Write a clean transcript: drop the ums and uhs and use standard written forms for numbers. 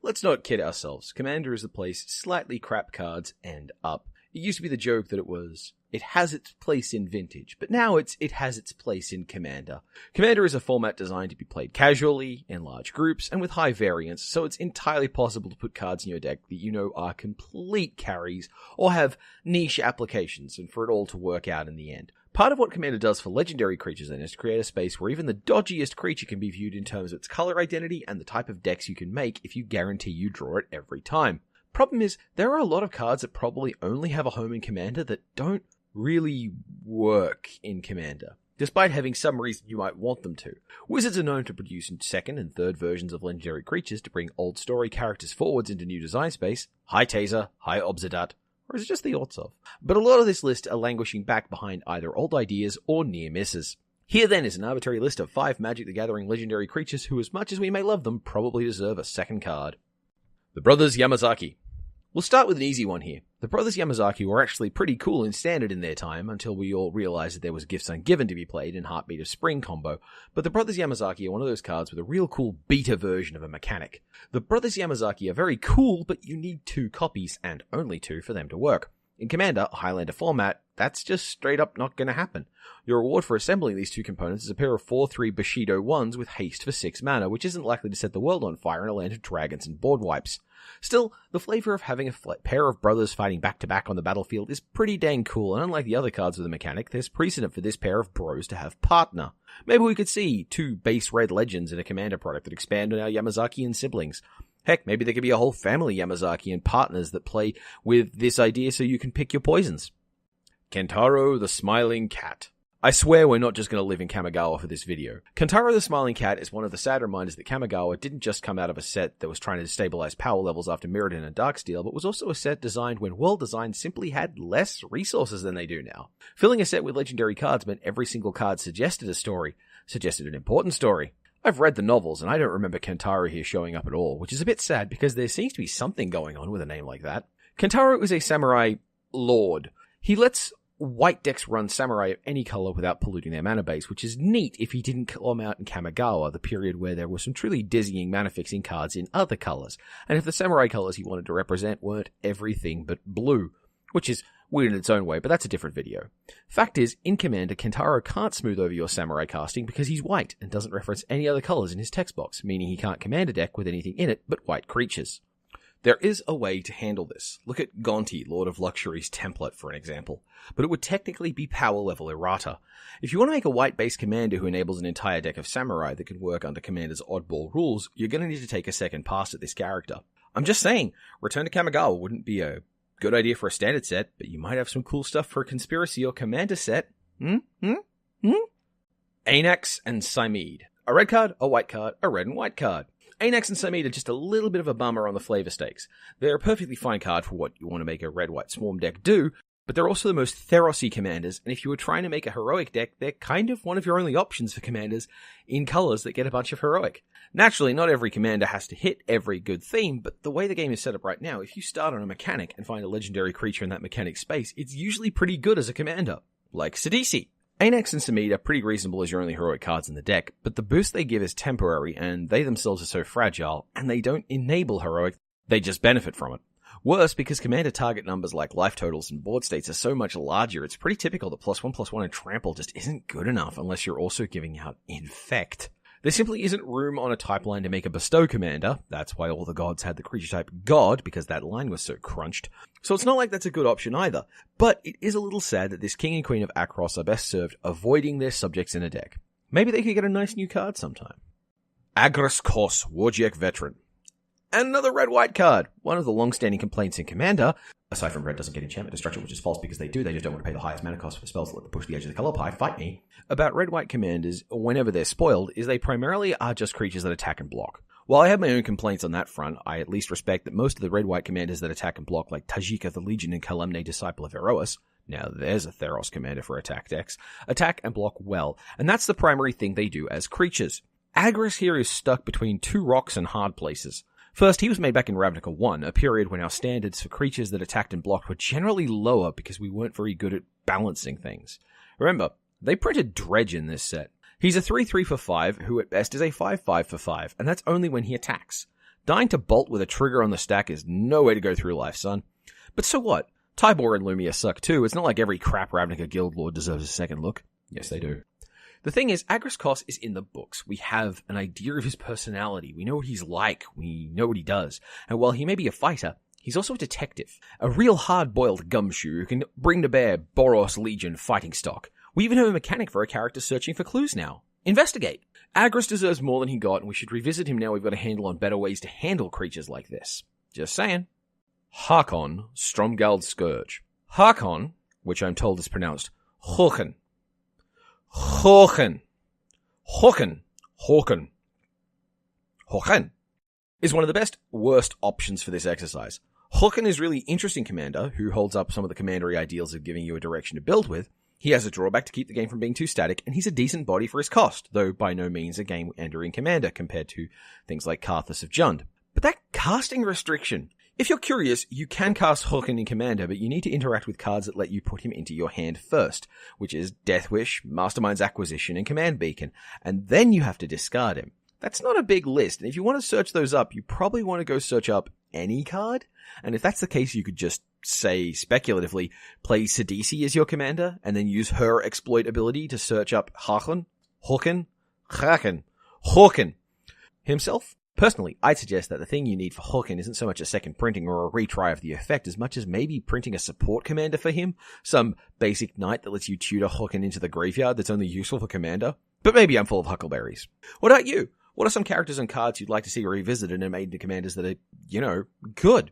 Let's not kid ourselves. Commander is the place slightly crap cards end up. It used to be the joke that it has its place in Vintage, but now it has its place in Commander. Commander is a format designed to be played casually, in large groups, and with high variance, so it's entirely possible to put cards in your deck that you know are complete carries, or have niche applications, and for it all to work out in the end. Part of what Commander does for legendary creatures then is to create a space where even the dodgiest creature can be viewed in terms of its color identity and the type of decks you can make if you guarantee you draw it every time. Problem is, there are a lot of cards that probably only have a home in Commander that don't really work in Commander, despite having some reason you might want them to. Wizards are known to produce second and third versions of legendary creatures to bring old story characters forwards into new design space. Hi Taser, hi Obsidat, or is it just the odds of? But a lot of this list are languishing back behind either old ideas or near misses. Here then is an arbitrary list of 5 Magic the Gathering legendary creatures who, as much as we may love them, probably deserve a second card. The Brothers Yamazaki. We'll start with an easy one here. The Brothers Yamazaki were actually pretty cool in Standard in their time, until we all realized that there was Gifts Ungiven to be played in Heartbeat of Spring combo, but the Brothers Yamazaki are one of those cards with a real cool beta version of a mechanic. The Brothers Yamazaki are very cool, but you need 2 copies, and only 2 for them to work. In Commander, a Highlander format, that's just straight up not going to happen. Your reward for assembling these 2 components is a pair of 4/3 Bushido 1s with haste for 6 mana, which isn't likely to set the world on fire in a land of dragons and board wipes. Still, the flavor of having a pair of brothers fighting back-to-back on the battlefield is pretty dang cool, and unlike the other cards with the mechanic, there's precedent for this pair of bros to have partner. Maybe we could see 2 base red legends in a Commander product that expand on our Yamazaki and siblings. Heck, maybe there could be a whole family Yamazaki and partners that play with this idea so you can pick your poisons. Kentaro the Smiling Cat. I swear we're not just going to live in Kamigawa for this video. Kentaro the Smiling Cat is one of the sad reminders that Kamigawa didn't just come out of a set that was trying to destabilize power levels after Mirrodin and Darksteel, but was also a set designed when world design simply had less resources than they do now. Filling a set with legendary cards meant every single card suggested a story, suggested an important story. I've read the novels, and I don't remember Kentaro here showing up at all, which is a bit sad because there seems to be something going on with a name like that. Kentaro is a samurai lord. He lets white decks run samurai of any color without polluting their mana base, which is neat if he didn't come out in Kamigawa, the period where there were some truly dizzying mana fixing cards in other colors, and if the samurai colors he wanted to represent weren't everything but blue, which is weird in its own way, but that's a different video. Fact is, in Commander, Kentaro can't smooth over your samurai casting because he's white and doesn't reference any other colors in his text box, meaning he can't command a deck with anything in it but white creatures. There is a way to handle this. Look at Gonti, Lord of Luxury's template for an example, but it would technically be power level errata. If you want to make a white-based commander who enables an entire deck of samurai that can work under Commander's oddball rules, you're going to need to take a second pass at this character. I'm just saying, Return to Kamigawa wouldn't be a good idea for a standard set, but you might have some cool stuff for a Conspiracy or Commander set. Anax and Symede. A red card, a white card, a red and white card. Anax and Symede are just a little bit of a bummer on the flavor stakes. They're a perfectly fine card for what you want to make a red-white swarm deck do, but they're also the most Theros-y commanders, and if you were trying to make a heroic deck, they're kind of one of your only options for commanders in colors that get a bunch of heroic. Naturally, not every commander has to hit every good theme, but the way the game is set up right now, if you start on a mechanic and find a legendary creature in that mechanic space, it's usually pretty good as a commander, like Sidisi. Anax and Symede are pretty reasonable as your only heroic cards in the deck, but the boost they give is temporary, and they themselves are so fragile, and they don't enable heroic, they just benefit from it. Worse, because commander target numbers like life totals and board states are so much larger, it's pretty typical that +1/+1 and trample just isn't good enough unless you're also giving out infect. There simply isn't room on a type line to make a bestow commander. That's why all the gods had the creature type god, because that line was so crunched. So it's not like that's a good option either. But it is a little sad that this king and queen of Akros are best served avoiding their subjects in a deck. Maybe they could get a nice new card sometime. Agrus Kos, Wargiek Veteran. And another red-white card. One of the long-standing complaints in Commander, aside from red doesn't get enchantment destruction, which is false because they do, they just don't want to pay the highest mana cost for spells that let them push the edge of the color pie, fight me, about red-white commanders, whenever they're spoiled, is they primarily are just creatures that attack and block. While I have my own complaints on that front, I at least respect that most of the red-white commanders that attack and block, like Tajika the Legion and Kalemne Disciple of Erois, now there's a Theros commander for attack decks, attack and block well, and that's the primary thing they do as creatures. Agrus here is stuck between 2 rocks and hard places. First, he was made back in Ravnica 1, a period when our standards for creatures that attacked and blocked were generally lower because we weren't very good at balancing things. Remember, they printed Dredge in this set. He's a 3/3 for 5, who at best is a 5/5 for 5, and that's only when he attacks. Dying to bolt with a trigger on the stack is no way to go through life, son. But so what? Tybor and Lumia suck too. It's not like every crap Ravnica guild lord deserves a second look. Yes, they do. The thing is, Agrus Kos is in the books. We have an idea of his personality. We know what he's like. We know what he does. And while he may be a fighter, he's also a detective. A real hard-boiled gumshoe who can bring to bear Boros Legion fighting stock. We even have a mechanic for a character searching for clues now. Investigate. Agrus deserves more than he got, and we should revisit him now we've got a handle on better ways to handle creatures like this. Just saying. Harkon, Stromgald Scourge. Harkon, which I'm told is pronounced Håkon. Håkon. Håkon. Håkon. Håkon is one of the best, worst options for this exercise. Håkon is really interesting commander who holds up some of the commandery ideals of giving you a direction to build with. He has a drawback to keep the game from being too static, and he's a decent body for his cost, though by no means a game-ending commander compared to things like Karthus of Jund. But that casting restriction. If you're curious, you can cast Håkon in Commander, but you need to interact with cards that let you put him into your hand first, which is Death Wish, Mastermind's Acquisition, and Command Beacon, and then you have to discard him. That's not a big list, and if you want to search those up, you probably want to go search up any card, and if that's the case, you could just, say, speculatively, play Sidisi as your commander, and then use her exploit ability to search up Håkon himself. Personally, I'd suggest that the thing you need for Håkon isn't so much a second printing or a retry of the effect as much as maybe printing a support commander for him, some basic knight that lets you tutor Håkon into the graveyard that's only useful for commander. But maybe I'm full of huckleberries. What about you? What are some characters and cards you'd like to see revisited and made into commanders that are, good?